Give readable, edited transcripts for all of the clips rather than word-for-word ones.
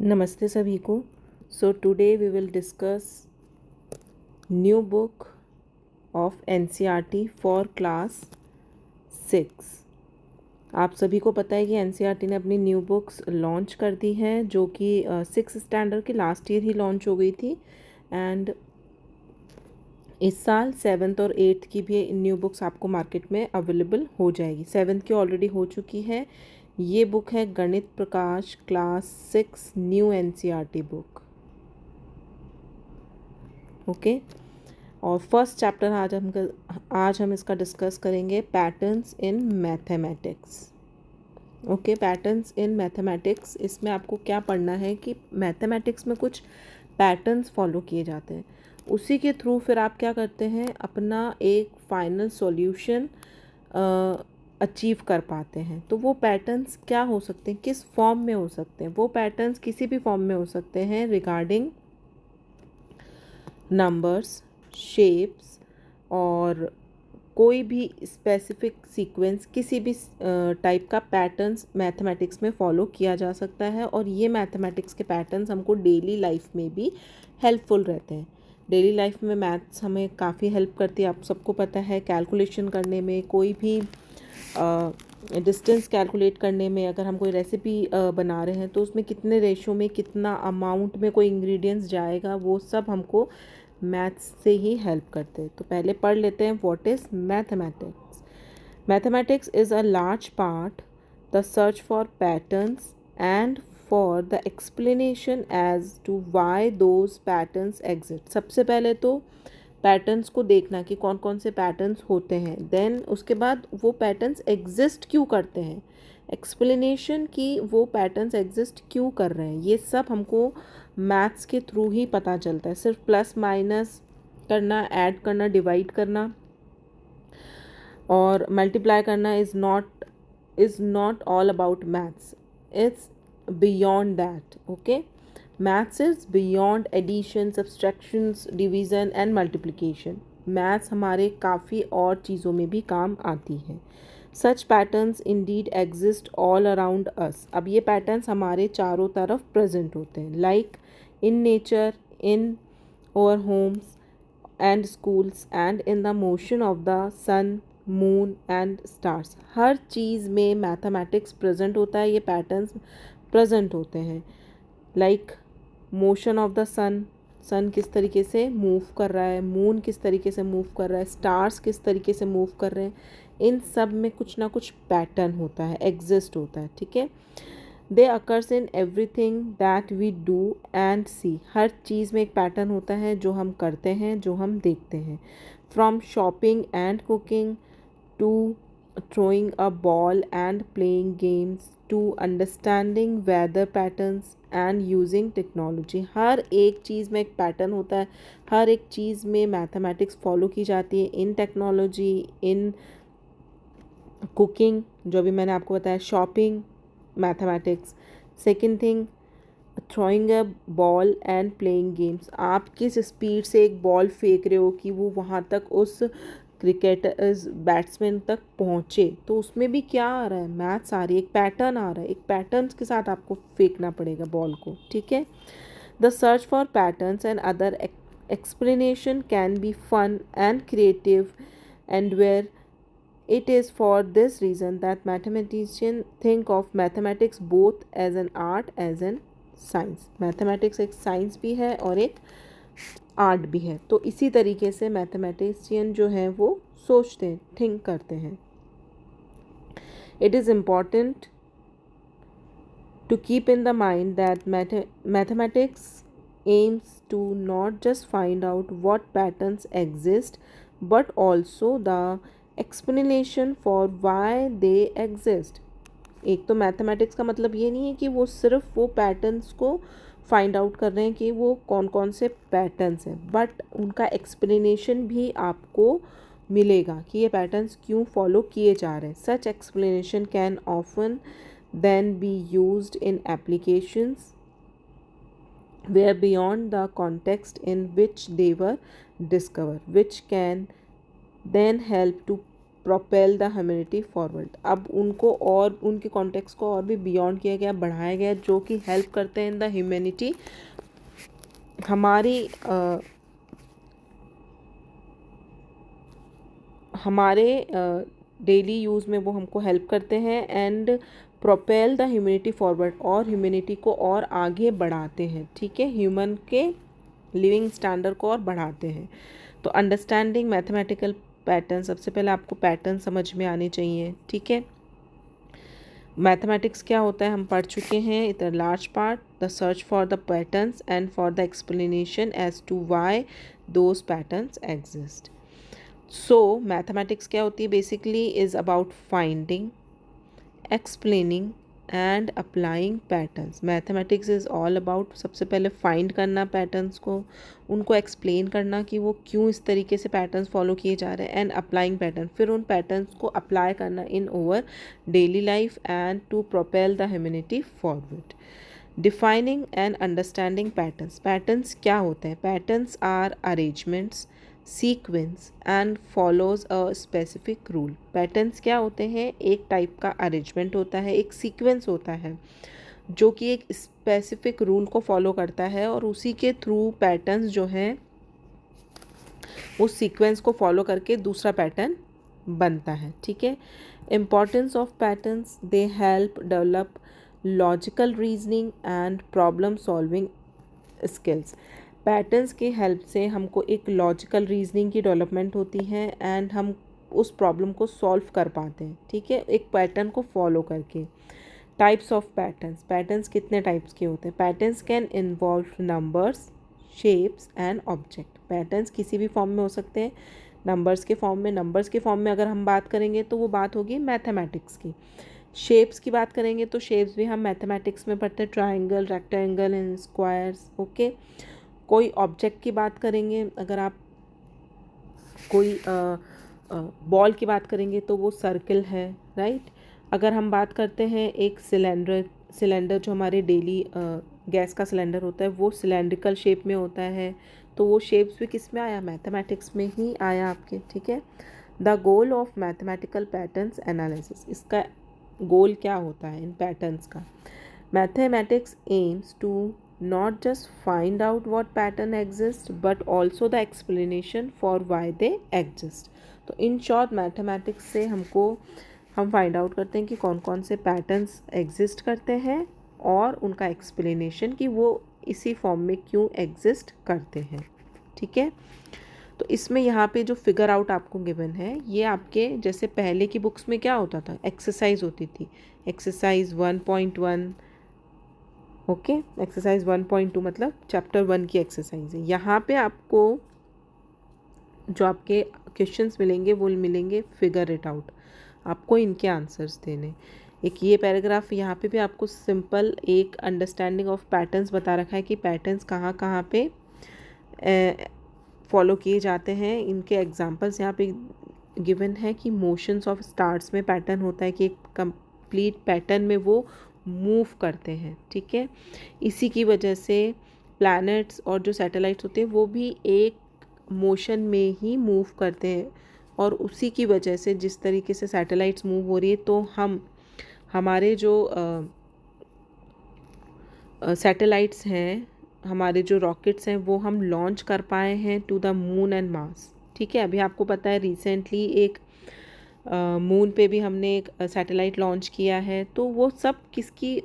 नमस्ते सभी को। So today we will discuss new book of NCERT for class 6। आप सभी को पता है कि एनसीईआरटी ने अपनी न्यू बुक्स लॉन्च कर दी है, जो कि 6 स्टैंडर्ड की लास्ट ईयर ही लॉन्च हो गई थी। एंड इस साल 7th और 8th की भी न्यू बुक्स आपको मार्केट में अवेलेबल हो जाएगी। 7th की ऑलरेडी हो चुकी है। ये बुक है Ganit Prakash class 6 new NCERT book. Okay और फर्स्ट चैप्टर आज हम इसका डिस्कस करेंगे, patterns in mathematics. Okay, patterns in mathematics. इसमें आपको क्या पढ़ना है कि मैथमेटिक्स में कुछ पैटर्न्स फॉलो किए जाते हैं, उसी के थ्रू फिर आप क्या करते हैं, अपना एक फाइनल सॉल्यूशन अचीव कर पाते हैं। तो वो पैटर्न्स क्या हो सकते हैं, किस फॉर्म में हो सकते हैं? वो पैटर्न्स किसी भी फॉर्म में हो सकते हैं रिगार्डिंग नंबर्स, शेप्स और कोई भी स्पेसिफिक सीक्वेंस, किसी भी टाइप का पैटर्न्स मैथमेटिक्स में फॉलो किया जा सकता है। और ये मैथमेटिक्स के पैटर्न्स हमको डेली लाइफ में भी हेल्पफुल रहते हैं। डेली लाइफ में मैथ्स हमें काफ़ी हेल्प करती है। आप सबको पता है, कैलकुलेशन करने में, कोई भी डिस्टेंस कैलकुलेट करने में, अगर हम कोई रेसिपी बना रहे हैं तो उसमें कितने रेशो में, कितना अमाउंट में कोई इंग्रेडिएंट्स जाएगा, वो सब हमको मैथ्स से ही हेल्प करते हैं। तो पहले पढ़ लेते हैं what is mathematics. Mathematics is a large part the search for patterns and for the explanation as to why those patterns exist. सबसे पहले तो पैटर्न्स को देखना कि कौन कौन से पैटर्न्स होते हैं, देन उसके बाद वो पैटर्न्स एग्जिस्ट क्यों करते हैं, एक्सप्लेनेशन कि वो पैटर्न्स एग्जिस्ट क्यों कर रहे हैं। ये सब हमको मैथ्स के थ्रू ही पता चलता है। सिर्फ प्लस माइनस करना, ऐड करना, डिवाइड करना और मल्टीप्लाई करना is not all about maths, it's beyond that. Okay, maths is beyond addition, subtractions, division and multiplication. Maths हमारे काफ़ी और चीज़ों में भी काम आती है। Such patterns indeed exist all around us. अब ये पैटर्न्स हमारे चारों तरफ प्रेजेंट होते हैं, like in nature, in our homes and schools and in the motion of the sun, moon and stars. हर चीज़ में मैथमेटिक्स प्रेजेंट होता है, ये पैटर्न्स प्रेजेंट होते हैं। लाइक मोशन ऑफ द सन, सन किस तरीके से मूव कर रहा है, मून किस तरीके से मूव कर रहा है, स्टार्स किस तरीके से मूव कर रहे हैं, इन सब में कुछ ना कुछ पैटर्न होता है, एग्जिस्ट होता है। ठीक है, they occurs in everything that we do and see. हर चीज़ में एक पैटर्न होता है, जो हम करते हैं, जो हम देखते हैं। From shopping and cooking to throwing a ball and playing games to understanding weather patterns and using technology। हर एक चीज़ में एक पैटर्न होता है, हर एक चीज़ में मैथमेटिक्स फॉलो की जाती है। इन टेक्नोलॉजी, इन कुकिंग, जो अभी मैंने आपको बताया, shopping mathematics. Second thing, throwing a ball and playing games. आप किस स्पीड से एक बॉल फेंक रहे हो कि वो वहाँ तक उस क्रिकेटर्स, बैट्समैन तक पहुँचे, तो उसमें भी क्या आ रहा है, मैथ्स आ रही है, एक पैटर्न आ रहा है। एक पैटर्न्स के साथ आपको फेंकना पड़ेगा बॉल को। ठीक है, the search for patterns and other explanation can be fun and creative and where it is for this reason that mathematicians think of mathematics both as an art as an science। Mathematics एक science भी है और एक art भी है। तो इसी तरीके से मैथमेटिशियन जो हैं वो सोचते हैं, थिंक करते हैं। It is important to keep in the mind that mathematics aims to not just find out what patterns exist but also the explanation for why they exist। एक तो मैथमेटिक्स का मतलब ये नहीं है कि वो सिर्फ वो पैटर्न्स को फाइंड आउट कर रहे हैं कि वो कौन कौन से पैटर्न्स हैं, बट उनका एक्सप्लेनेशन भी आपको मिलेगा कि ये पैटर्न्स क्यों फॉलो किए जा रहे हैं। Such explanation can often then be used in applications where beyond the context in which they were discovered, which can then help to propel the humanity forward. अब उनको और उनके कॉन्टेक्स्ट को और भी बियॉन्ड किया गया, बढ़ाया गया, जो कि हेल्प करते हैं इन द ह्यूमैनिटी, हमारे डेली यूज़ में वो हमको हेल्प करते हैं। And propel the humanity forward, और ह्यूमैनिटी को और आगे बढ़ाते हैं, ठीक है, ह्यूमन के लिविंग स्टैंडर्ड को और बढ़ाते हैं। तो अंडरस्टैंडिंग मैथमेटिकल पैटर्न, सबसे पहले आपको पैटर्न समझ में आने चाहिए, ठीक है। मैथमेटिक्स क्या होता है हम पढ़ चुके हैं। It a large part the search for the patterns and for the explanation as to why those patterns exist. So mathematics क्या होती है, basically is about finding, explaining and applying patterns. Mathematics is all about सबसे पहले find करना patterns को, उनको explain करना कि वो क्यों इस तरीके से पैटर्न्स फॉलो किए जा रहे हैं, एंड अप्लाइंग पैटर्न, फिर उन पैटर्न्स को अप्लाई करना in over daily life and to propel the humanity forward. Defining and understanding patterns. Patterns क्या होते हैं? Patterns are arrangements, sequence and follows a specific rule. Patterns क्या होते हैं? एक टाइप का अरेंजमेंट होता है, एक सीक्वेंस होता है जो कि एक स्पेसिफिक रूल को फॉलो करता है, और उसी के थ्रू पैटर्न्स जो हैं उस सीक्वेंस को फॉलो करके दूसरा पैटर्न बनता है, ठीक है। Importance of patterns, they help develop logical reasoning and problem solving skills. Patterns की हेल्प से हमको एक लॉजिकल रीजनिंग की डेवलपमेंट होती है एंड हम उस प्रॉब्लम को सॉल्व कर पाते हैं, ठीक है, एक पैटर्न को फॉलो करके। Types of patterns. पैटर्न्स कितने टाइप्स के होते हैं? Patterns can involve numbers, shapes and object. Patterns किसी भी फॉर्म में हो सकते हैं, नंबर्स के फॉर्म में। नंबर्स के फॉर्म में अगर हम बात करेंगे तो वो बात होगी मैथमेटिक्स की। शेप्स की बात करेंगे तो शेप्स भी हम मैथमेटिक्स में पढ़ते हैं, triangle, rectangle and squares, okay. कोई ऑब्जेक्ट की बात करेंगे, अगर आप कोई बॉल की बात करेंगे तो वो सर्कल है, राइट। अगर हम बात करते हैं एक सिलेंडर जो हमारे डेली गैस का सिलेंडर होता है वो सिलेंड्रिकल शेप में होता है, तो वो शेप्स भी किस में आया? मैथमेटिक्स में ही आया आपके, ठीक है। The goal of mathematical patterns analysis. इसका गोल क्या होता है इन पैटर्न्स का? Mathematics aims to not just find out what pattern exists but also the explanation for why they exist। तो इन शॉर्ट मैथमेटिक्स से हम फाइंड आउट करते हैं कि कौन कौन से पैटर्न्स एग्जिस्ट करते हैं और उनका एक्सप्लेनेशन कि वो इसी फॉर्म में क्यों एग्जिस्ट करते हैं, ठीक है। तो इसमें यहाँ पे जो फिगर आउट आपको गिवन है ये आपके जैसे पहले की बुक्स में क्या होता था, एक्सरसाइज होती थी, एक्सरसाइज 1.1, ओके। एक्सरसाइज 1.2 मतलब चैप्टर 1 की एक्सरसाइज है। यहाँ पे आपको जो आपके क्वेश्चंस मिलेंगे वो मिलेंगे फिगर इट आउट, आपको इनके आंसर्स देने। एक ये पैराग्राफ यहाँ पे भी आपको सिंपल एक अंडरस्टैंडिंग ऑफ पैटर्न्स बता रखा है कि पैटर्न्स कहाँ कहाँ पे फॉलो किए जाते हैं। इनके एग्जांपल्स यहाँ पे गिवन है कि मोशंस ऑफ स्टार्स में पैटर्न होता है कि एक कंप्लीट पैटर्न में वो मूव करते हैं, ठीक है। इसी की वजह से प्लैनेट्स और जो सैटेलाइट्स होते हैं वो भी एक मोशन में ही मूव करते हैं, और उसी की वजह से जिस तरीके से सैटेलाइट्स मूव हो रही है तो हमारे जो सैटेलाइट्स हैं, हमारे जो रॉकेट्स हैं वो हम लॉन्च कर पाए हैं to the moon and Mars, ठीक है। अभी आपको पता है रिसेंटली एक मून पे भी हमने एक सैटेलाइट लॉन्च किया है, तो वो सब किसकी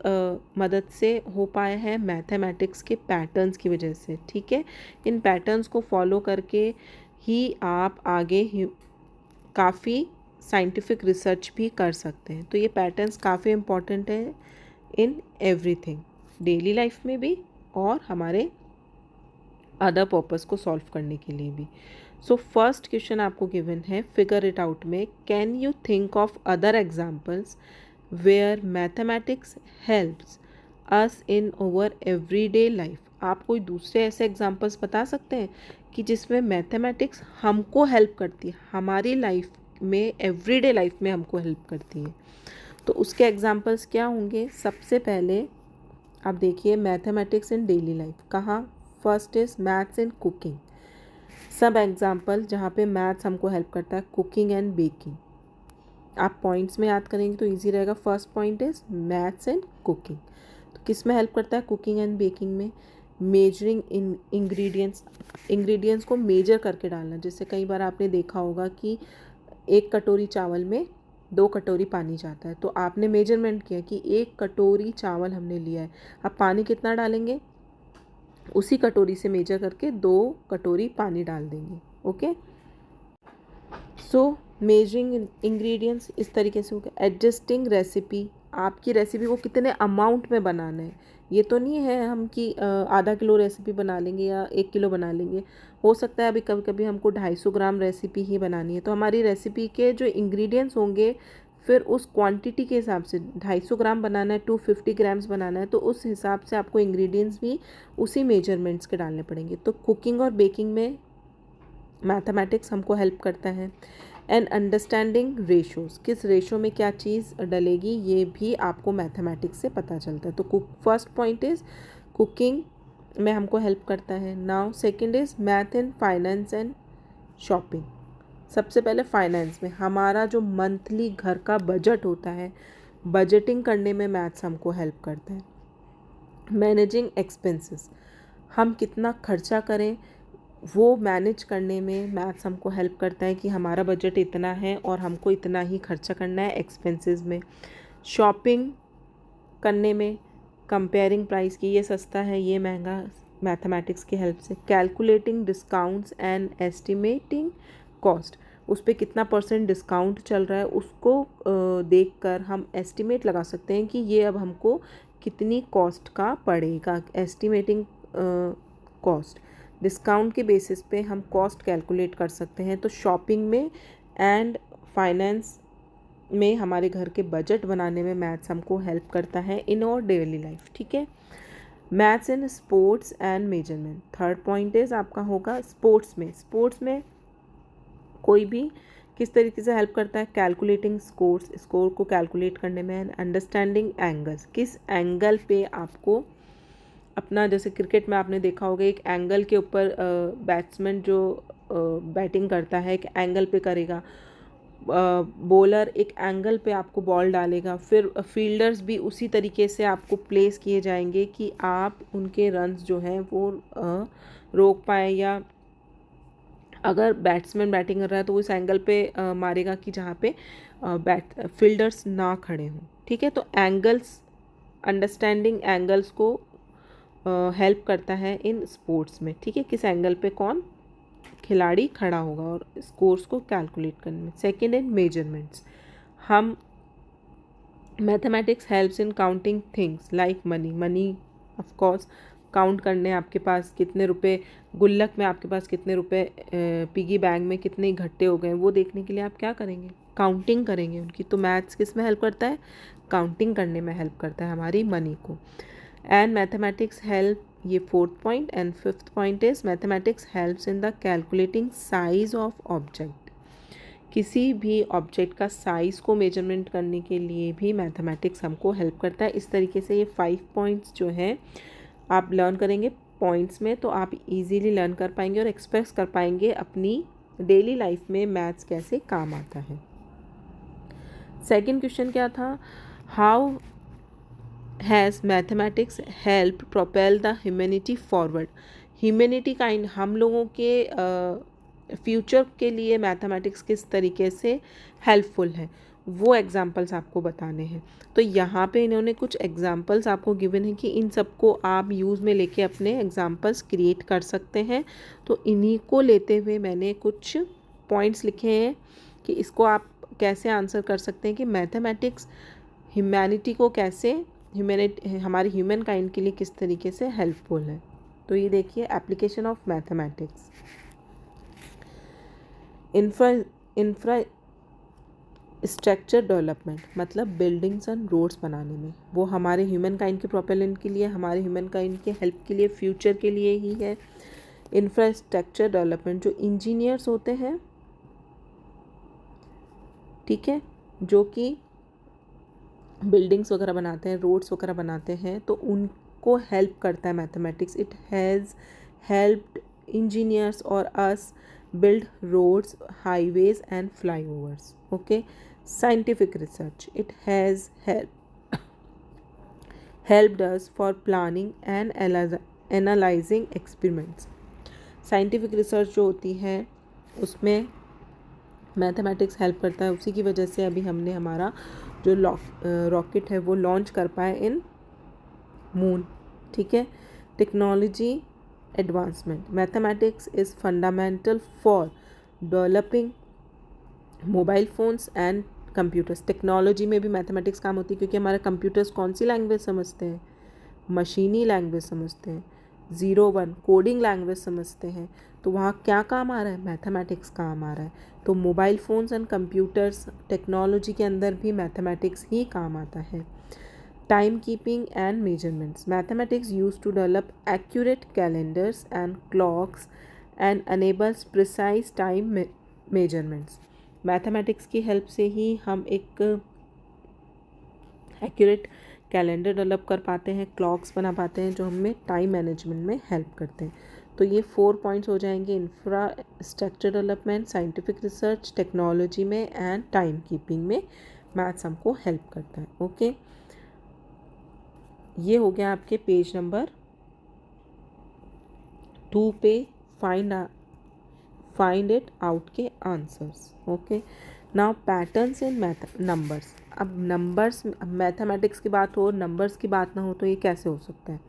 मदद से हो पाया है? मैथमेटिक्स के पैटर्न्स की वजह से, ठीक है। इन पैटर्न्स को फॉलो करके ही आप आगे काफ़ी साइंटिफिक रिसर्च भी कर सकते हैं। तो ये पैटर्न्स काफ़ी इम्पॉर्टेंट है इन एवरीथिंग, डेली लाइफ में भी और हमारे अदर पर्पस को सॉल्व करने के लिए भी। सो फर्स्ट क्वेश्चन आपको गिवन है फिगर इट आउट में, can you think of other examples where mathematics helps us in over everyday life. आप कोई दूसरे ऐसे एग्जाम्पल्स बता सकते हैं कि जिसमें मैथमेटिक्स हमको हेल्प करती है, हमारी लाइफ में एवरीडे लाइफ में हमको हेल्प करती है। तो उसके एग्जाम्पल्स क्या होंगे? सबसे पहले आप देखिए मैथमेटिक्स इन डेली लाइफ, कहाँ? First is maths in cooking. सब एग्जाम्पल जहाँ पे मैथ्स हमको हेल्प करता है, कुकिंग एंड बेकिंग, आप पॉइंट्स में याद करेंगे तो ईजी रहेगा। First point is maths and cooking. तो किस में हेल्प करता है? कुकिंग एंड बेकिंग में। मेजरिंग इन इंग्रेडिएंट्स को मेजर करके डालना। जैसे कई बार आपने देखा होगा कि 1 कटोरी चावल में 2 कटोरी पानी जाता है, तो आपने मेजरमेंट किया कि 1 कटोरी चावल हमने लिया है, अब पानी कितना डालेंगे, उसी कटोरी से मेजर करके 2 कटोरी पानी डाल देंगे। ओके, सो मेजरिंग इंग्रेडिएंट्स इस तरीके से हो गया। एडजस्टिंग रेसिपी, आपकी रेसिपी को कितने अमाउंट में बनाना है, ये तो नहीं है हम कि आधा किलो रेसिपी बना लेंगे या 1 किलो बना लेंगे। हो सकता है अभी कभी कभी हमको 250 ग्राम रेसिपी ही बनानी है, तो हमारी रेसिपी के जो इंग्रेडिएंट्स होंगे फिर उस क्वांटिटी के हिसाब से 250 ग्राम बनाना है, 250 ग्राम्स बनाना है, तो उस हिसाब से आपको इंग्रेडिएंट्स भी उसी मेजरमेंट्स के डालने पड़ेंगे। तो कुकिंग और बेकिंग में मैथमेटिक्स हमको हेल्प करता है। एंड अंडरस्टैंडिंग रेशोज़, किस रेशो में क्या चीज़ डलेगी ये भी आपको मैथमेटिक्स से पता चलता है। तो फर्स्ट पॉइंट इज़ कुकिंग में हमको हेल्प करता है। Now second is math in finance and shopping. सबसे पहले फाइनेंस में हमारा जो मंथली घर का बजट होता है, बजटिंग करने में मैथ्स हमको हेल्प करता है। मैनेजिंग एक्सपेंसेस, हम कितना खर्चा करें वो मैनेज करने में मैथ्स हमको हेल्प करता है कि हमारा बजट इतना है और हमको इतना ही खर्चा करना है एक्सपेंसेस में। शॉपिंग करने में कंपेयरिंग प्राइस की, ये सस्ता है ये महंगा, मैथमेटिक्स की हेल्प से। Calculating discounts and estimating cost, उस पर कितना % डिस्काउंट चल रहा है उसको देखकर हम एस्टिमेट लगा सकते हैं कि ये अब हमको कितनी कॉस्ट का पड़ेगा। एस्टिमेटिंग कॉस्ट, डिस्काउंट के बेसिस पे हम कॉस्ट कैलकुलेट कर सकते हैं। तो शॉपिंग में एंड फाइनेंस में हमारे घर के बजट बनाने में मैथ्स हमको हेल्प करता है इन और डेली लाइफ। ठीक है, maths in sports and measurement. Third point is आपका होगा स्पोर्ट्स में। स्पोर्ट्स में कोई भी किस तरीके से हेल्प करता है? कैलकुलेटिंग स्कोर्स, स्कोर को कैलकुलेट करने में। अंडरस्टैंडिंग एंगल्स, किस एंगल पे आपको अपना, जैसे क्रिकेट में आपने देखा होगा एक एंगल के ऊपर बैट्समैन जो बैटिंग करता है एक एंगल पे करेगा, बॉलर एक एंगल पे आपको बॉल डालेगा, फिर फील्डर्स भी उसी तरीके से आपको प्लेस किए जाएंगे कि आप उनके रन्स जो हैं वो रोक पाए, या अगर बैट्समैन बैटिंग कर रहा है तो वो इस एंगल पे मारेगा कि जहाँ पे फील्डर्स ना खड़े हों। ठीक है, तो एंगल्स, अंडरस्टैंडिंग एंगल्स को हेल्प करता है इन स्पोर्ट्स में। ठीक है, किस एंगल पे कौन खिलाड़ी खड़ा होगा और स्कोर्स को कैलकुलेट करने में। सेकेंड इन मेजरमेंट्स, हम mathematics helps in counting things like money of course, count करने आपके पास कितने रुपए, गुल्लक में आपके पास कितने रुपए, पिगी बैंक में कितने इकट्ठे हो गए, वो देखने के लिए आप क्या करेंगे? काउंटिंग करेंगे उनकी। तो मैथ्स किस में हेल्प करता है? काउंटिंग करने में हेल्प करता है हमारी मनी को। एंड मैथमेटिक्स हेल्प, ये fourth point. And fifth point is mathematics helps in the calculating size of object. किसी भी ऑब्जेक्ट का साइज़ को मेजरमेंट करने के लिए भी मैथमेटिक्स हमको हेल्प करता है। इस तरीके से ये 5 पॉइंट्स जो हैं आप लर्न करेंगे पॉइंट्स में, तो आप इजीली लर्न कर पाएंगे और एक्सप्रेस कर पाएंगे अपनी डेली लाइफ में मैथ्स कैसे काम आता है। सेकंड क्वेश्चन क्या था? How has mathematics help propel the humanity forward. Humanity kind, हम लोगों के फ्यूचर के लिए मैथमेटिक्स किस तरीके से हेल्पफुल है वो एग्जांपल्स आपको बताने हैं। तो यहाँ पे इन्होंने कुछ एग्जांपल्स आपको गिवन है कि इन सबको आप यूज़ में लेके अपने एग्जांपल्स क्रिएट कर सकते हैं। तो इन्हीं को लेते हुए मैंने कुछ पॉइंट्स लिखे हैं कि इसको आप कैसे आंसर कर सकते हैं कि मैथमेटिक्स ह्यूमैनिटी को कैसे, हमारी ह्यूमन काइंड के लिए किस तरीके से हेल्पफुल है। तो ये देखिए, application of mathematics, infrastructure development, मतलब बिल्डिंग्स एंड रोड्स बनाने में। वो हमारे ह्यूमन काइंड के प्रोपेलेंट के लिए, हमारे ह्यूमन काइंड के हेल्प के लिए, फ्यूचर के लिए ही है। इंफ्रास्ट्रक्चर डेवलपमेंट, जो इंजीनियर्स होते हैं, ठीक है, जो कि बिल्डिंग्स वगैरह बनाते हैं, रोड्स वगैरह बनाते हैं, तो उनको हेल्प करता है mathematics. It has helped engineers और us build roads, highways and flyovers. Okay, Scientific research. It has helped us for planning and analyzing experiments. Scientific research जो होती है उसमें मैथमेटिक्स हेल्प करता है, उसी की वजह से अभी हमने हमारा जो रॉकेट है वो लॉन्च कर पाए इन मून. ठीक है. Technology advancement. Mathematics is fundamental for developing mobile phones and computers. Technology में भी मैथमेटिक्स काम होती है क्योंकि हमारे कंप्यूटर्स कौन सी लैंग्वेज समझते हैं? मशीनी लैंग्वेज समझते हैं. 0-1 कोडिंग लैंग्वेज समझते हैं. तो वहाँ क्या काम आ रहा है? मैथमेटिक्स काम आ रहा है. तो mobile phones and computers technology के अंदर भी मैथमेटिक्स ही काम आता है. Time keeping and measurements. Mathematics use to develop accurate calendars and clocks and enables precise time measurements. Mathematics की हेल्प से ही हम एक एक्यूरेट कैलेंडर डेवलप कर पाते हैं, क्लॉक्स बना पाते हैं जो हमें टाइम मैनेजमेंट में हेल्प करते हैं. तो ये 4 पॉइंट्स हो जाएंगे. Infrastructure development, scientific research, technology में एंड टाइम कीपिंग में मैथ्स हमको हेल्प करता है. ओके, ये हो गया आपके पेज नंबर 2 पे फाइंड इट आउट के answers. Okay, now patterns in numbers. अब नंबर्स, मैथमेटिक्स की बात हो, नंबर्स की बात ना हो तो ये कैसे हो सकता है?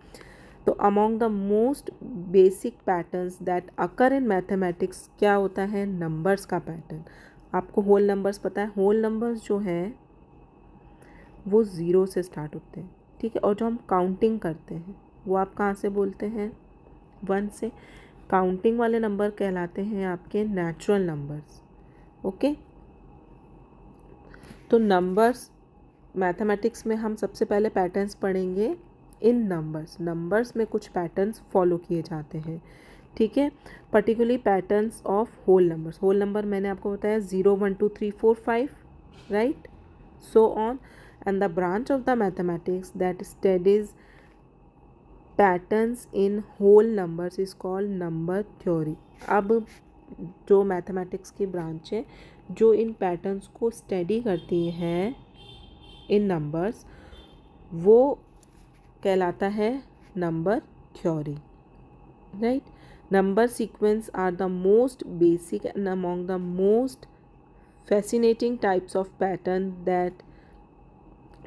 तो among the most basic patterns that occur in mathematics क्या होता है? नंबर्स का पैटर्न. आपको होल नंबर्स पता है. होल नंबर्स जो हैं वो 0 से स्टार्ट होते हैं. ठीक है. और जो हम काउंटिंग करते हैं वो आप कहाँ से बोलते हैं? 1 से. काउंटिंग वाले नंबर कहलाते हैं आपके नेचुरल नंबर्स. ओके. तो नंबर्स, मैथमेटिक्स में हम सबसे पहले पैटर्न्स पढ़ेंगे इन नंबर्स में कुछ पैटर्न्स फॉलो किए जाते हैं. ठीक है. Particularly patterns of whole numbers. Whole number मैंने आपको बताया 0, 1, 2, 3, 4, 5, right, so on. And the branch of the mathematics that studies patterns in whole numbers is called number theory. अब जो मैथमेटिक्स की ब्रांच है जो इन पैटर्न्स को स्टडी करती है इन नंबर्स, वो कहलाता है number theory. Right. Number sequence are the most basic and among the most fascinating types of pattern that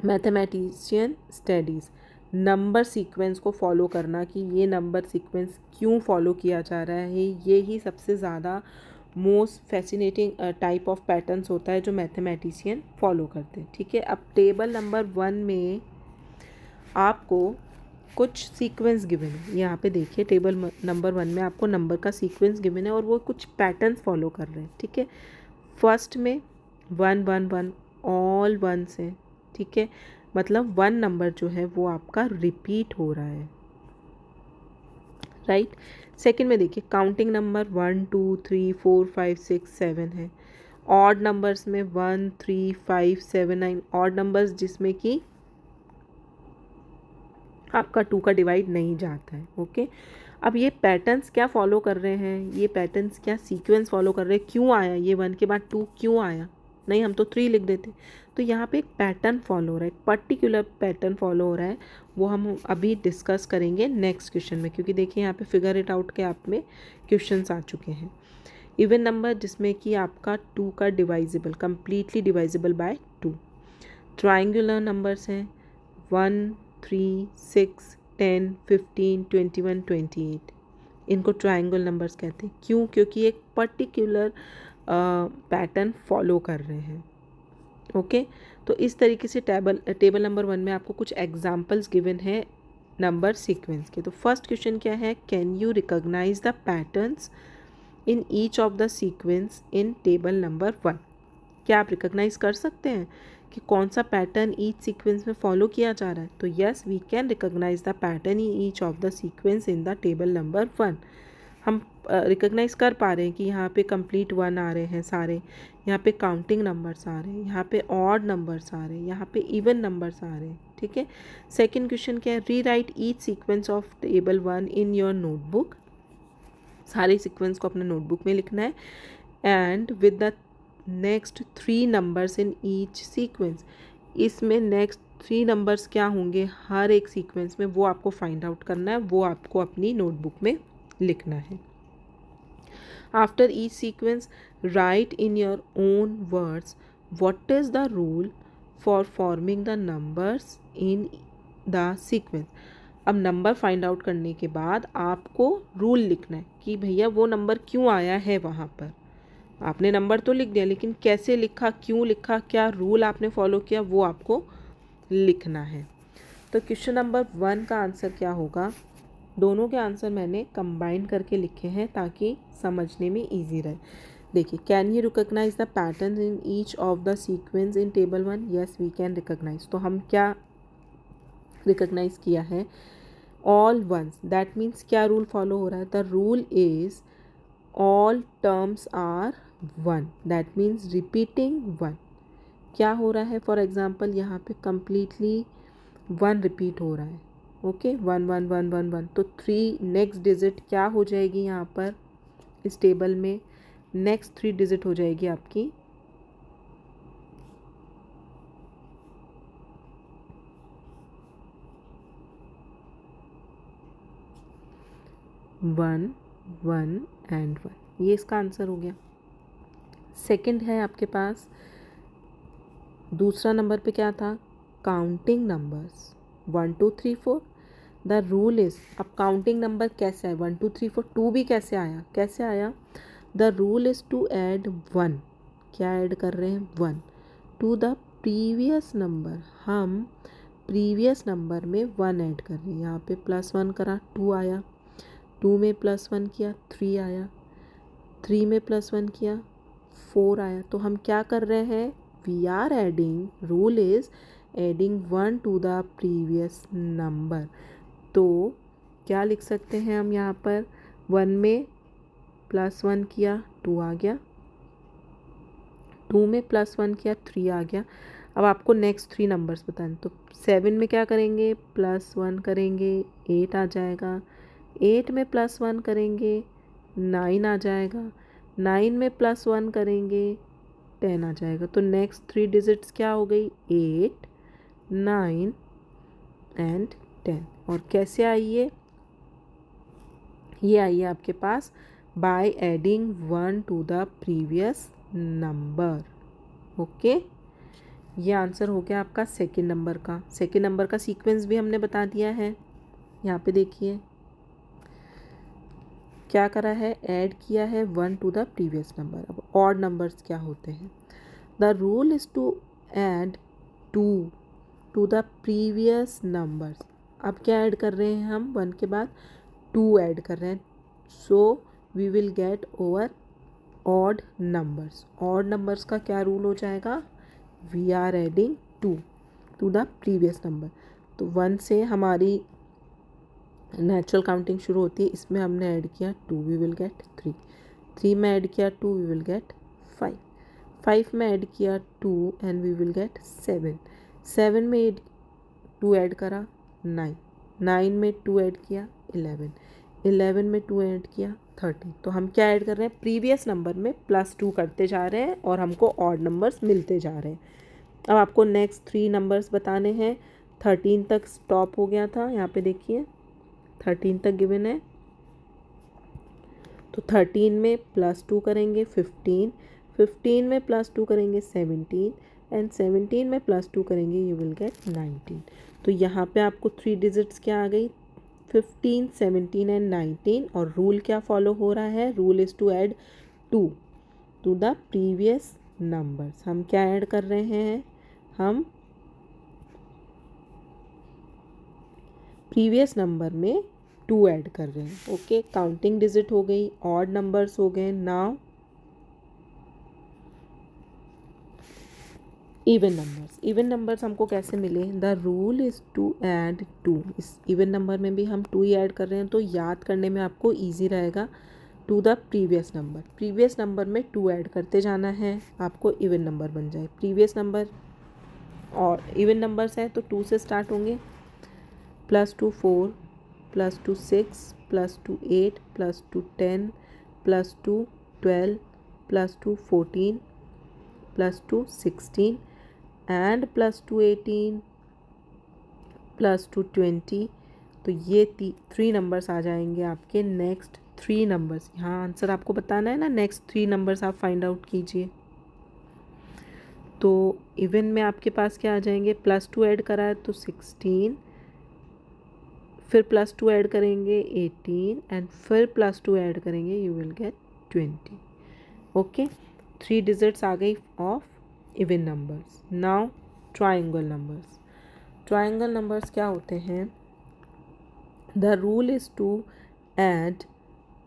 mathematician studies. Number sequence को फॉलो करना कि ये नंबर सीक्वेंस क्यों फॉलो किया जा रहा है, ये ही सबसे ज़्यादा most fascinating type of patterns होता है जो मैथमेटिशियन फॉलो करते हैं. ठीक है. अब टेबल नंबर 1 में आपको कुछ सीक्वेंस गिवन है. यहाँ पे देखिए टेबल नंबर 1 में आपको नंबर का सीक्वेंस गिवन है और वो कुछ पैटर्न्स फॉलो कर रहे हैं. ठीक है. फर्स्ट में 1 1 1 ऑल 1s हैं. ठीक है. मतलब 1 नंबर जो है वो आपका रिपीट हो रहा है. राइट. सेकंड में देखिए काउंटिंग नंबर 1 2 3 4 5 6 7 है. ऑड नंबर्स में 1 3 5 7 9 ऑड नंबर्स जिसमें कि आपका 2 का डिवाइड नहीं जाता है. ओके. अब ये पैटर्न्स क्या फॉलो कर रहे हैं, ये पैटर्न्स क्या सीक्वेंस फॉलो कर रहे हैं, क्यों आया ये 1 के बाद 2 क्यों आया, नहीं हम तो 3 लिख देते. तो यहाँ पे एक पैटर्न फॉलो हो रहा है, एक पर्टिकुलर पैटर्न फॉलो हो रहा है. वो हम अभी डिस्कस करेंगे नेक्स्ट क्वेश्चन में, क्योंकि देखिए यहाँ पे फिगर इट आउट के आप में क्वेश्चंस आ चुके हैं. इवन नंबर जिसमें कि आपका 2 का डिवाइजिबल, कम्प्लीटली डिवाइजिबल बाय 2. ट्राइंगुलर नंबर्स हैं 1 3 6 10 15 21 28. इनको ट्राइंगल नंबर्स कहते हैं. क्यों? क्योंकि एक पर्टिकुलर पैटर्न फॉलो कर रहे हैं. ओके. तो इस तरीके से टेबल नंबर 1 में आपको कुछ एग्जांपल्स गिवन है नंबर सीक्वेंस के. तो फर्स्ट क्वेश्चन क्या है, can you recognise the patterns in each of the sequence in table number 1. क्या आप रिकॉग्नाइज कर सकते हैं कि कौन सा पैटर्न ईच सीक्वेंस में फॉलो किया जा रहा है? तो yes, we can recognise the pattern in each of the sequence in the table number 1. हम रिकॉग्नाइज कर पा रहे हैं कि यहाँ पे कंप्लीट 1 आ रहे हैं सारे, यहाँ पे काउंटिंग नंबर्स आ रहे हैं, यहाँ पे ऑड नंबर्स आ रहे हैं, यहाँ पे इवन नंबर्स आ रहे हैं. ठीक है. सेकेंड क्वेश्चन क्या है, री right each sequence of table 1 in your notebook. सारे सीक्वेंस को अपने नोटबुक में लिखना है. And with the next 3 numbers in each sequence. इसमें नेक्स्ट 3 नंबर्स क्या होंगे हर एक सीक्वेंस में, वो आपको फाइंड आउट करना है, वो आपको अपनी नोटबुक में लिखना है। After each sequence right in your own words what is the rule for forming the numbers in the sequence. अब नंबर फाइंड आउट करने के बाद आपको रूल लिखना है कि भैया वो नंबर क्यों आया है वहाँ पर। आपने नंबर तो लिख दिया, लेकिन कैसे लिखा, क्यों लिखा, क्या रूल आपने फॉलो किया, वो आपको लिखना है। तो क्वेश्चन नंबर 1 का आंसर क्या होगा, दोनों के आंसर मैंने कंबाइन करके लिखे हैं ताकि समझने में ईजी रहे। देखिए, can you recognise the pattern in each of the sequence in table 1। Yes we can recognise. तो हम क्या रिकॉग्नाइज किया है, ऑल वंस। दैट मीन्स क्या रूल फॉलो हो रहा है, the rule is all terms are 1। That means repeating 1। क्या हो रहा है, फॉर एग्जाम्पल यहाँ पे कम्प्लीटली 1 रिपीट हो रहा है। ओके, 1 1 1 1 1। तो 3 नेक्स्ट डिजिट क्या हो जाएगी यहाँ पर इस टेबल में, नेक्स्ट 3 डिजिट हो जाएगी आपकी 1 1 एंड 1। ये इसका आंसर हो गया। सेकंड है आपके पास, दूसरा नंबर पे क्या था, counting numbers 1 2 3 4। The rule is, अब काउंटिंग नंबर कैसे आए, 1 2 3 4, 2 भी कैसे आया, कैसे आया, the rule is to add 1। क्या ऐड कर रहे हैं, 1 टू द प्रीवियस नंबर। हम प्रीवियस नंबर में 1 ऐड कर रहे हैं। यहाँ पे +1 करा, 2 आया, 2 में +1 किया 3 आया, 3 में +1 किया 4 आया। तो हम क्या कर रहे हैं, we are adding, rule is adding 1 to the previous number. तो क्या लिख सकते हैं हम यहाँ पर, 1 में +1 किया 2 आ गया, 2 में +1 किया 3 आ गया। अब आपको नेक्स्ट 3 नंबर्स बताएं, तो 7 में क्या करेंगे, +1 करेंगे 8 आ जाएगा, 8 में +1 करेंगे 9 आ जाएगा, 9 में +1 करेंगे 10 आ जाएगा। तो नेक्स्ट 3 डिजिट्स क्या हो गई, 8 9 एंड 10। और कैसे आई ये आई है आपके पास by adding 1 to the previous number. Okay, ये आंसर हो गया आपका सेकंड नंबर का। सेकंड नंबर का सीक्वेंस भी हमने बता दिया है। यहाँ पे देखिए क्या करा है, ऐड किया है 1 टू द प्रीवियस नंबर। अब ऑड नंबर्स क्या होते हैं, the rule is to add 2 to the previous numbers. अब क्या ऐड कर रहे हैं हम, 1 के बाद 2 ऐड कर रहे हैं, so we will get over odd numbers. Odd numbers का क्या रूल हो जाएगा, we are adding 2 to the previous number. तो 1 से हमारी नेचुरल काउंटिंग शुरू होती है, इसमें हमने ऐड किया 2, वी विल गेट 3, 3 में ऐड किया 2, वी विल गेट 5, 5 में ऐड किया 2 एंड वी विल गेट 7, 7 में 2 ऐड करा 9, 9 में 2 ऐड किया 11, 11 में 2 ऐड किया 13। तो हम क्या ऐड कर रहे हैं, प्रीवियस नंबर में +2 करते जा रहे हैं और हमको ऑड नंबर्स मिलते जा रहे हैं। अब आपको नेक्स्ट 3 नंबर्स बताने हैं। 13 तक स्टॉप हो गया था, यहाँ पे देखिए 13 तक गिवन है। तो 13 में +2 करेंगे 15, 15 में +2 करेंगे 17 एंड 17 में +2 करेंगे यू विल गेट 19। तो यहाँ पे आपको 3 डिजिट्स क्या आ गई, 15 17 एंड 19। और रूल क्या फॉलो हो रहा है, rule is to add 2 to the previous numbers. हम क्या ऐड कर रहे हैं, हम प्रीवियस नंबर में 2 ऐड कर रहे हैं। ओके, काउंटिंग डिजिट हो गई, ऑड नंबर्स हो गए। Now even numbers. Even numbers हमको कैसे मिले, the rule is to add 2। इस इवन नंबर में भी हम 2 ही ऐड कर रहे हैं, तो याद करने में आपको ईजी रहेगा। To the previous number, previous number में 2 ऐड करते जाना है, आपको इवन नंबर बन जाए। प्रीवियस नंबर और इवन नंबर्स हैं तो 2 से स्टार्ट होंगे, +2 4, +2 6, +2 8, +2 10, +2 12, +2 14, +2 16 एंड +2 18 +2 20। तो ये 3 नंबर्स आ जाएंगे आपके नेक्स्ट 3 नंबर्स। यहाँ आंसर आपको बताना है ना, नेक्स्ट 3 नंबर्स आप फाइंड आउट कीजिए। तो इवन में आपके पास क्या आ जाएंगे, +2 ऐड करा है तो 16, फिर +2 ऐड करेंगे 18 एंड फिर +2 ऐड करेंगे, you will get 20। Okay, 3 digits आ गई of even numbers. Now triangle numbers. Triangle numbers क्या होते हैं, the rule is to add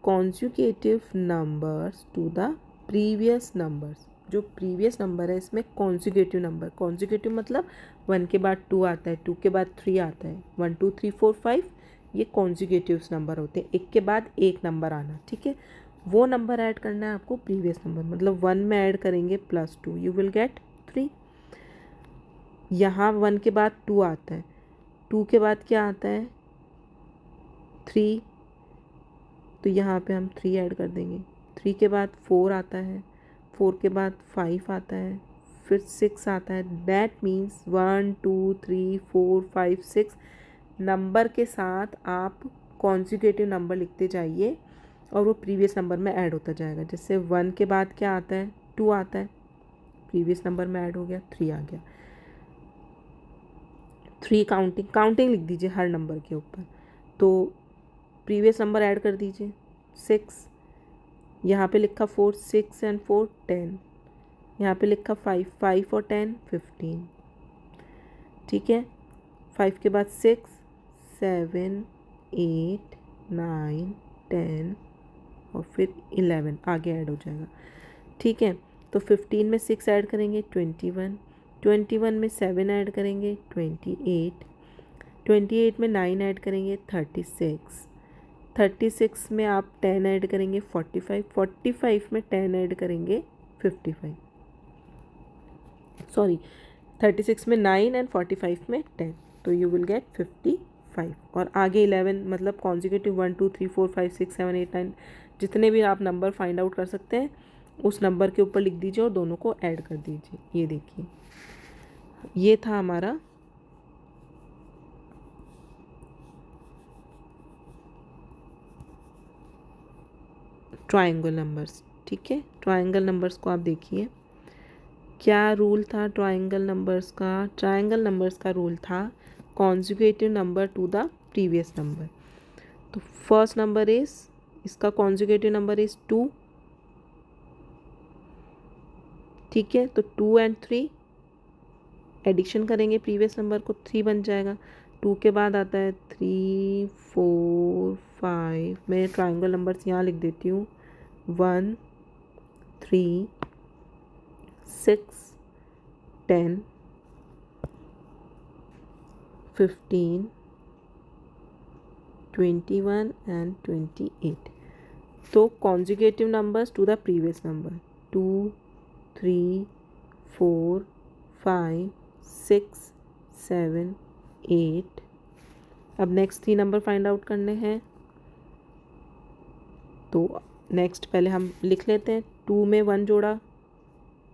conjugative numbers to the previous numbers. जो प्रीवियस नंबर है इसमें कॉन्जुगेटिव नंबर, कॉन्जुगेटिव मतलब 1 के बाद 2 आता है, 2 के बाद 3 आता है, 1 2 3 4 5, ये कॉन्जुगेटिव्स नंबर होते हैं, एक के बाद एक नंबर आना, ठीक है। वो नंबर ऐड करना है आपको प्रीवियस नंबर, मतलब 1 में ऐड करेंगे +2, यू विल गेट 3। यहाँ 1 के बाद 2 आता है, 2 के बाद क्या आता है 3, तो यहाँ पे हम 3 ऐड कर देंगे। 3 के बाद 4 आता है, 4 के बाद 5 आता है, फिर 6 आता है। दैट मीन्स 1 2 3 4 5 6 नंबर के साथ आप कॉन्जुगेटिव नंबर लिखते जाइए और वो प्रीवियस नंबर में ऐड होता जाएगा। जैसे 1 के बाद क्या आता है 2 आता है, प्रीवियस नंबर में ऐड हो गया, 3 आ गया। 3 काउंटिंग लिख दीजिए हर नंबर के ऊपर, तो प्रीवियस नंबर ऐड कर दीजिए 6, यहाँ पे लिखा 4, 6 एंड 4 10, यहाँ पे लिखा 5, 5 और 10 15, ठीक है। 5 के बाद 6 7 8 9 10 और फिर 11 आगे ऐड हो जाएगा, ठीक है। तो 15 में 6 ऐड करेंगे 21, 21 में 7 ऐड करेंगे 28, 28 में 9 ऐड करेंगे 36, 36 में आप 10 ऐड करेंगे 45, 45 में 10 ऐड करेंगे 55, सॉरी 36 में 9 एंड 45 में 10, तो यू विल गेट 55। और आगे 11 मतलब कॉन्जिक्यूटिव 1 2 3 4 5 6 7 8 9 जितने भी आप नंबर फाइंड आउट कर सकते हैं उस नंबर के ऊपर लिख दीजिए और दोनों को ऐड कर दीजिए। ये देखिए, ये था हमारा ट्रायंगल नंबर्स, ठीक है। ट्रायंगल नंबर्स को आप देखिए, क्या रूल था ट्रायंगल नंबर्स का। ट्रायंगल नंबर्स का रूल था conjugative number two the previous number. तो फर्स्ट नंबर इज, इसका कॉन्जुगेटिव नंबर इज 2, ठीक है। तो 2 एंड 3 एडिशन करेंगे प्रीवियस नंबर को, 3 बन जाएगा। 2 के बाद आता है 3 4 5, मैं ट्रायंगल नंबर्स यहाँ लिख देती हूँ, 1 3 6 10 15 21 एंड 28। तो conjugative numbers to the previous number 2 3 4 5 6 7 8। अब नेक्स्ट 3 नंबर फाइंड आउट करने हैं, तो नेक्स्ट पहले हम लिख लेते हैं। 2 में 1 जोड़ा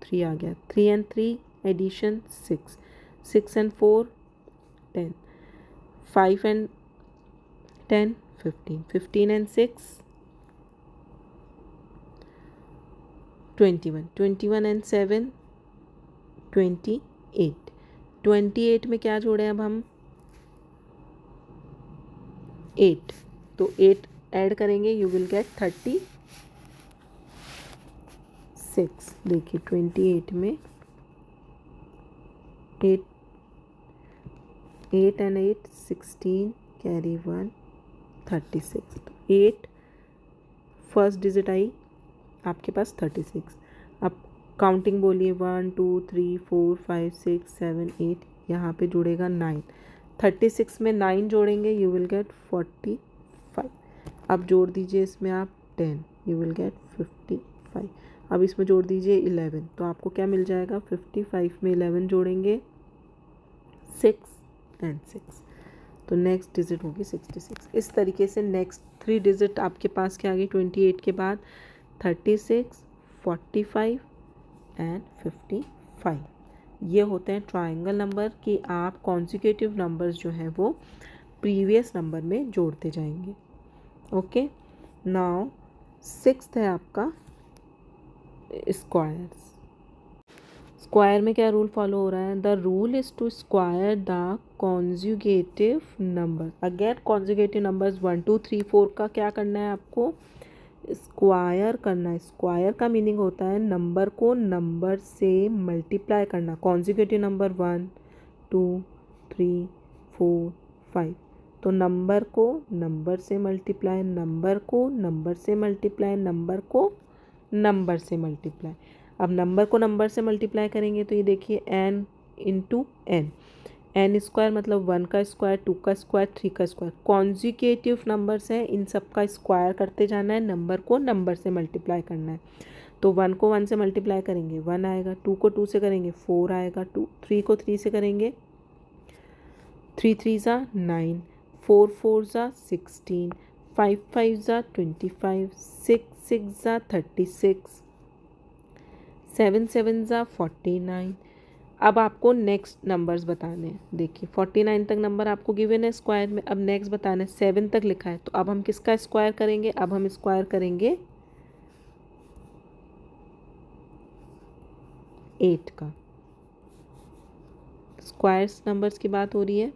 3 आ गया, 3 and 3 addition 6, 6 and 4 10, 5 and 10 15, 15 and 6 21, 21 and 7 28, 28 में क्या जोड़े अब हम 8, तो 8 ऐड करेंगे, यू विल गेट 36। देखिए 28 में 8 एंड 8 16 कैरी 1 36, तो 8 फर्स्ट डिजिट आई आपके पास 36। अब काउंटिंग बोलिए 1 2 3 4 5 6 7 8, यहाँ पे जुड़ेगा 9, 36 में 9 जोड़ेंगे, यू विल गेट 45। अब जोड़ दीजिए इसमें आप 10, यू विल गेट 55। अब इसमें जोड़ दीजिए 11, तो आपको क्या मिल जाएगा, 55 में 11 जोड़ेंगे 6 एंड 6, तो नेक्स्ट डिजिट होगी 66। इस तरीके से नेक्स्ट 3 डिजिट आपके पास क्या आ गई, 28 के बाद 36 45 एंड 55। ये होते हैं ट्रायंगल नंबर कि आप कॉन्जिक्यूटिव नंबर्स जो हैं वो प्रीवियस नंबर में जोड़ते जाएंगे। ओके, नाउ सिक्स्थ है आपका स्क्वायर्स। स्क्वायर में क्या रूल फॉलो हो रहा है? The rule is to square the conjugative number. Again conjugative numbers 1 2 3 4 का क्या करना है आपको? स्क्वायर करना है। स्क्वायर का मीनिंग होता है नंबर को नंबर से मल्टीप्लाई करना। कॉन्जुगेटिव नंबर 1 2 3 4 5, तो नंबर को नंबर से मल्टीप्लाई, नंबर को नंबर से मल्टीप्लाई, नंबर को नंबर से मल्टीप्लाई। अब नंबर को नंबर से मल्टीप्लाई करेंगे तो ये देखिए n into N, N square मतलब 1 का स्क्वायर, 2 का स्क्वायर, 3 का स्क्वायर। कॉन्जिक्यूटिव नंबर्स हैं, इन सब का स्क्वायर करते जाना है, नंबर को नंबर से मल्टीप्लाई करना है। तो 1 को 1 से मल्टीप्लाई करेंगे 1 आएगा, 2 को 2 से करेंगे 4 आएगा, 3 को 3 से करेंगे 3 3 ज़ा 9, 4 4 ज़ा 16, 5 5 ज़ा 25, 6 6 ज़ा 36, 7 7 ज़ा 49। अब आपको नेक्स्ट नंबर्स बताने हैं। देखिए 49 तक नंबर आपको गिवन है स्क्वायर में, अब नेक्स्ट बताना है। 7 तक लिखा है, तो अब हम किसका स्क्वायर करेंगे? अब हम स्क्वायर करेंगे 8 का। स्क्वायर्स नंबर्स की बात हो रही है,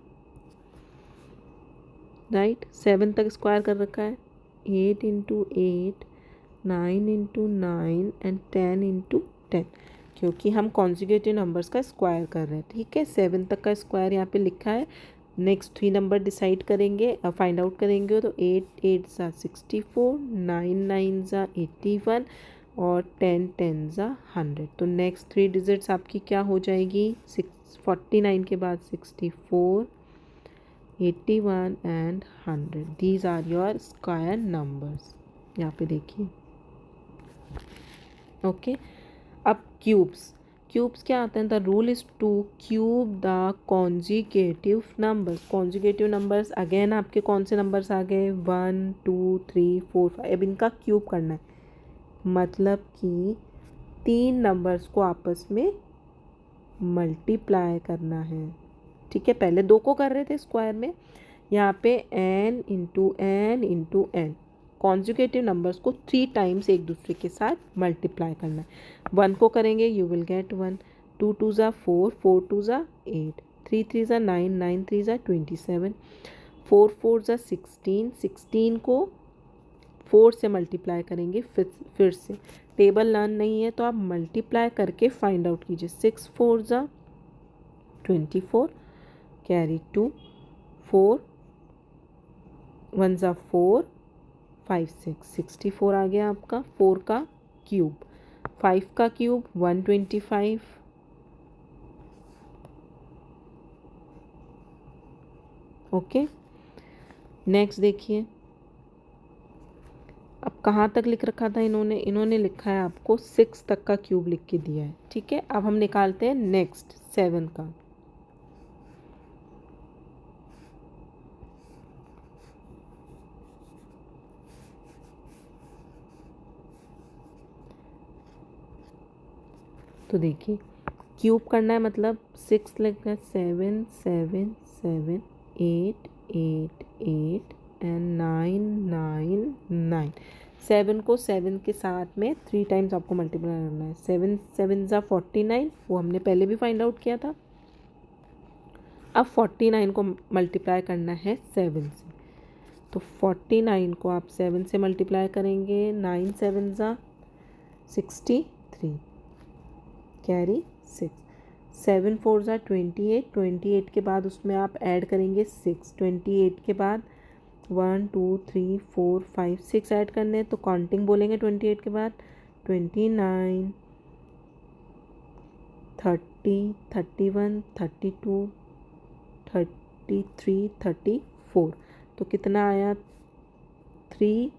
राइट। 7 तक स्क्वायर कर रखा है, 8 इंटू 8, 9 इंटू 9 एंड 10 इंटू 10, क्योंकि हम कॉन्जुगेटिव नंबर्स का स्क्वायर कर रहे हैं। ठीक है, 7 तक का स्क्वायर यहाँ पे लिखा है। नेक्स्ट 3 नंबर डिसाइड करेंगे, फाइंड आउट करेंगे। तो 8 8 ज़ा 64, 9 9 ज़ा 81 और 10 10 ज़ा 100। तो नेक्स्ट 3 डिजिट्स आपकी क्या हो जाएगी? 49 के बाद 64, 81 and 100। These are your square numbers. यहाँ पे देखिए। ओके, अब क्यूब्स। क्यूब्स क्या आते हैं? The rule is two cube the कॉन्जिगेटिव numbers. कॉन्जिगेटिव numbers again आपके कौन से नंबर्स आ गए? 1 2 3 4 5। अब इनका क्यूब करना है, मतलब कि 3 नंबर्स को आपस में मल्टीप्लाई करना है। ठीक है, पहले 2 को कर रहे थे स्क्वायर में, यहाँ पे n into N into N. Conjugative numbers को 3 टाइम्स एक दूसरे के साथ मल्टीप्लाई करना है। 1 को करेंगे यू विल गेट 1, 2 2 ज़ा 4, 4 2 ज़ा 8, 3 3 ज़ा 9, 9 3 ज़ा 27, 4 4 ज़ा 16, 16 को 4 से मल्टीप्लाई करेंगे फिर से। टेबल लर्न नहीं है तो आप मल्टीप्लाई करके फाइंड आउट कीजिए। 6 4 ज़ा 24, कैरी 2, 4 1 ज़ा 4, 5 6, 64 आ गया आपका। 4 का क्यूब, 5 का क्यूब 125, ओके। नेक्स्ट देखिए, अब कहाँ तक लिख रखा था इन्होंने लिखा है आपको 6 तक का क्यूब लिख के दिया है। ठीक है, अब हम निकालते हैं नेक्स्ट 7 का। तो देखिए क्यूब करना है, मतलब 6 लिखना है, 7 7 7, 8 8 8 एंड 9 9 9। 7 को 7 के साथ में 3 टाइम्स आपको मल्टीप्लाई करना है। 7 7 ज़ा 49, वो हमने पहले भी फाइंड आउट किया था। अब 49 को मल्टीप्लाई करना है 7 से, तो 49 को आप 7 से मल्टीप्लाई करेंगे। 9 7 ज़ा 63, कैरी 6, 7 4 ज़ा 28, 28 के बाद उसमें आप ऐड करेंगे 6, 28 के बाद 1 2 3 4 5 6 ऐड करने, तो काउंटिंग बोलेंगे 28 के बाद 29 30 31 32 33 34। तो कितना आया? 3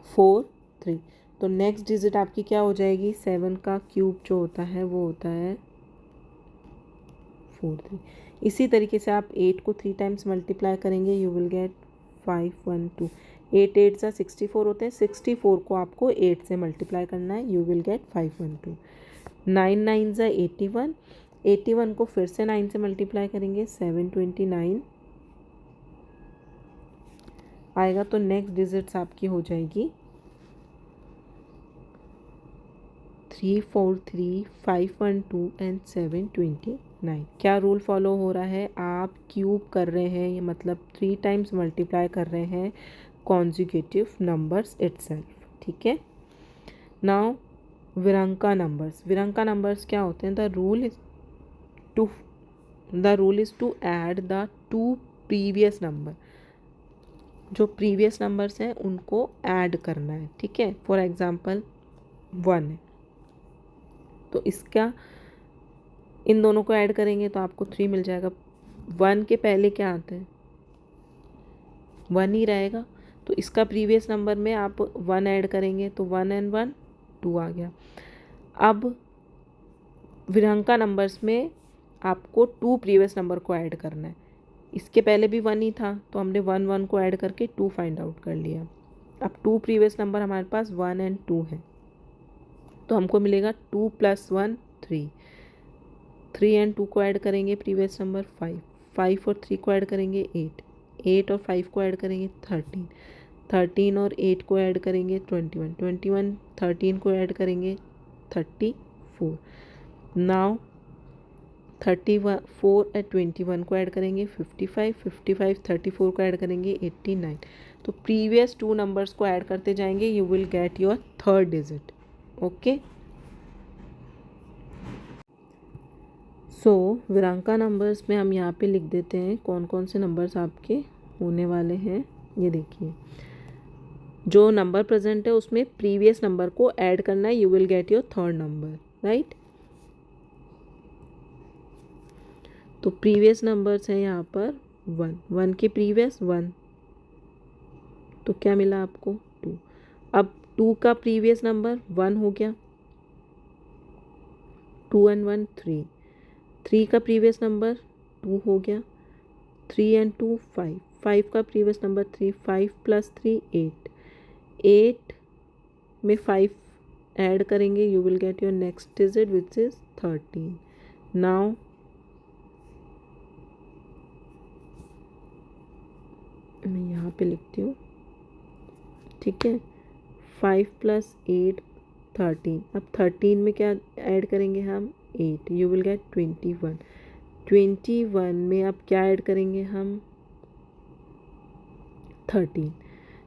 4 3। तो नेक्स्ट डिजिट आपकी क्या हो जाएगी? 7 का क्यूब जो होता है वो होता है 4 3। इसी तरीके से आप 8 को 3 टाइम्स मल्टीप्लाई करेंगे, यू विल गेट 512। 8 8 सा 64 होते हैं, 64 को आपको 8 से मल्टीप्लाई करना है, यू विल गेट 512। 9 9 सा 81, 81 को फिर से 9 से मल्टीप्लाई करेंगे, 729 आएगा। तो नेक्स्ट डिजिट्स आपकी हो जाएगी 343, 512 एंड 729। क्या रूल फॉलो हो रहा है, आप क्यूब कर रहे हैं, ये मतलब 3 टाइम्स मल्टीप्लाई कर रहे हैं कॉन्जिक्यूटिव नंबर्स इटसेल्फ, ठीक है। नाउ विरंका नंबर्स, विरंका नंबर्स क्या होते हैं, the rule is to add the 2 previous number, जो प्रीवियस नंबर्स हैं उनको ऐड करना है, ठीक है। फॉर एग्जांपल 1 है, तो इसका इन दोनों को ऐड करेंगे तो आपको 3 मिल जाएगा। 1 के पहले क्या आता है, 1 ही रहेगा, तो इसका प्रीवियस नंबर में आप 1 ऐड करेंगे तो 1 and 1 2 आ गया। अब विरंका नंबर्स में आपको 2 प्रीवियस नंबर को ऐड करना है, इसके पहले भी 1 ही था तो हमने 1 1 को ऐड करके 2 फाइंड आउट कर लिया। अब 2 प्रीवियस नंबर हमारे पास 1 and 2 है, तो हमको मिलेगा 2 + 1 3, 3 and 2 को ऐड करेंगे प्रीवियस नंबर 5, 5 और 3 को ऐड करेंगे 8, 8 और 5 को ऐड करेंगे 13, 13 और 8 को ऐड करेंगे 21, 21 13 को ऐड करेंगे 34। नाउ 34 और 21 को ऐड करेंगे 55, 55 34 को ऐड करेंगे 89। तो प्रीवियस 2 नंबर्स को ऐड करते जाएंगे, you will get your third digit, okay. So विरंका नंबर्स में हम यहाँ पे लिख देते हैं कौन कौन से नंबर्स आपके होने वाले हैं। ये देखिए, जो नंबर प्रेजेंट है उसमें प्रीवियस नंबर को ऐड करना है, you will get your third number, right. तो प्रीवियस नंबर्स हैं यहाँ पर 1, 1 के प्रीवियस 1, तो क्या मिला आपको 2। अब 2 का प्रीवियस नंबर 1 हो गया, 2 and 1 3, 3 का प्रीवियस नंबर 2 हो गया, 3 and 2 5, 5 का प्रीवियस नंबर 3, 5 + 3 8, 8 में 5 ऐड करेंगे, you will get your next digit which is 13। Now मैं यहाँ पे लिखती हूँ, ठीक है। 5 + 8 13, अब 13 में क्या ऐड करेंगे हम 8, यू विल गेट 21, 21 में अब क्या ऐड करेंगे हम 13,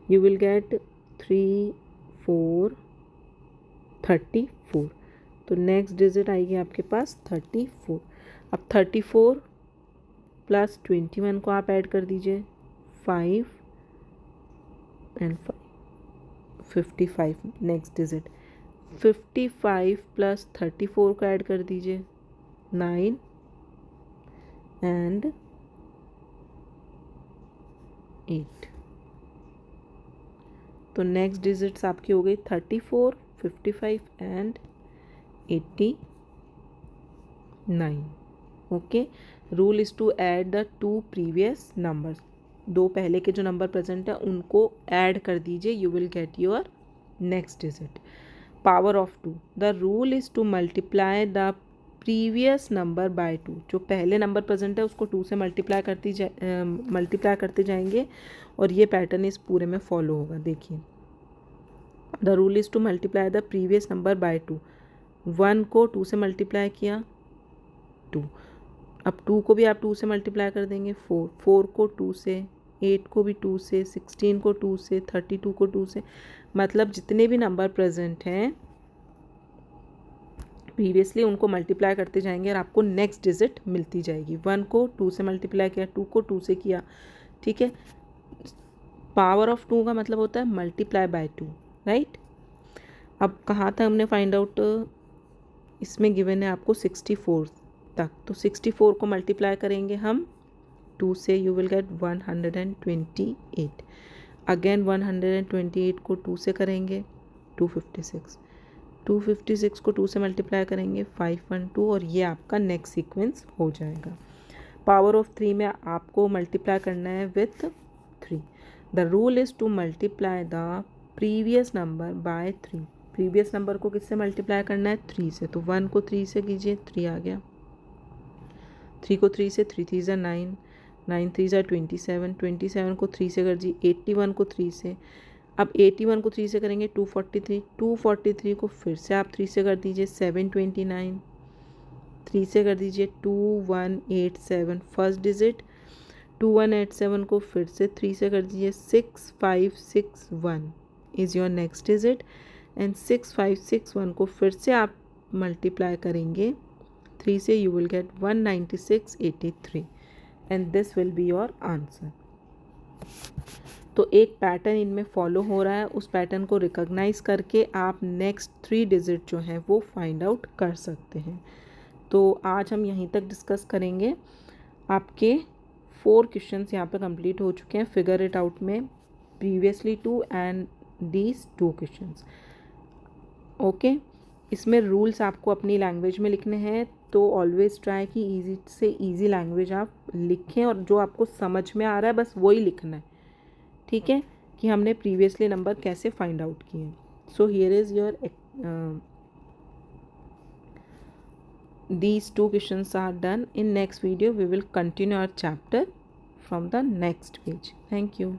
यू विल गेट 3 4 34। तो नेक्स्ट डिजिट आएगी आपके पास 34। अब 34 + 21 को आप ऐड कर दीजिए 5 and 5 55, नेक्स्ट डिजिट 55 + 34 को ऐड कर दीजिए 9 and 8। तो नेक्स्ट डिजिट्स आपकी हो गई 34, 55 and 89, okay. Rule is to add the 2 previous numbers, 2 पहले के जो नंबर प्रेजेंट है उनको ऐड कर दीजिए, you will get your next digit. Power of 2, the rule is to multiply the previous number by 2, जो पहले नंबर प्रेजेंट है उसको 2 से मल्टीप्लाई करते जाएंगे और ये पैटर्न इस पूरे में फॉलो होगा। देखिए, the rule is to multiply the previous number by 2, 1 को 2 से मल्टीप्लाई किया 2, अब 2 को भी आप 2 से मल्टीप्लाई कर देंगे 4, 4 को 2 से, 8 को भी 2 से, 16 को 2 से, 32 को 2 से, मतलब जितने भी नंबर प्रेजेंट हैं प्रीवियसली उनको मल्टीप्लाई करते जाएंगे और आपको नेक्स्ट डिजिट मिलती जाएगी। 1 को 2 से मल्टीप्लाई किया, 2 को 2 से किया, ठीक है। पावर ऑफ 2 का मतलब होता है मल्टीप्लाई बाय 2, राइट। अब कहाँ तक हमने फाइंड आउट, इसमें गिवन है आपको 64 तक, तो 64 को मल्टीप्लाई करेंगे हम 2 से, यू विल गेट 128। अगेन 128 को 2 से करेंगे 256, 256 को 2 से मल्टीप्लाई करेंगे 512 और ये आपका नेक्स्ट सीक्वेंस हो जाएगा। पावर ऑफ 3 में आपको मल्टीप्लाई करना है with 3, the rule is to multiply the previous number by 3। Previous number को किससे मल्टीप्लाई करना है? 3 से। तो 1 को 3 से कीजिए, 3 आ गया। 3 को 3 से, 3 3 ज़ा 9, 9 3 ज़ा 27, 27 को 3 से कर दीजिए, 81 को 3 से। अब 81 को 3 से करेंगे 243, 243 को फिर से आप 3 से कर दीजिए 729, 3 से कर दीजिए 2187 फर्स्ट डिजिट, 2187 को फिर से 3 से कर दीजिए 6561 is your next digit, and 6561 को फिर से आप मल्टीप्लाई करेंगे 3 से, you will gate 19683 and this will be your answer. तो एक पैटर्न इनमें फॉलो हो रहा है, उस पैटर्न को रिकॉग्नाइज करके आप नेक्स्ट 3 डिजिट जो हैं वो फाइंड आउट कर सकते हैं। तो आज हम यहीं तक डिस्कस करेंगे। आपके 4 क्वेश्चंस यहाँ पे कंप्लीट हो चुके हैं फिगर इट आउट में, previously 2 and these 2 questions. Okay, इसमें रूल्स आपको अपनी लैंग्वेज में लिखने हैं, तो ऑलवेज ट्राई कि ईजी से ईजी लैंग्वेज आप लिखें और जो आपको समझ में आ रहा है बस वही लिखना है, ठीक है, कि हमने प्रीवियसली नंबर कैसे फाइंड आउट किए। So here is your these 2 questions are done. In next video we will continue our chapter from the next page. Thank you.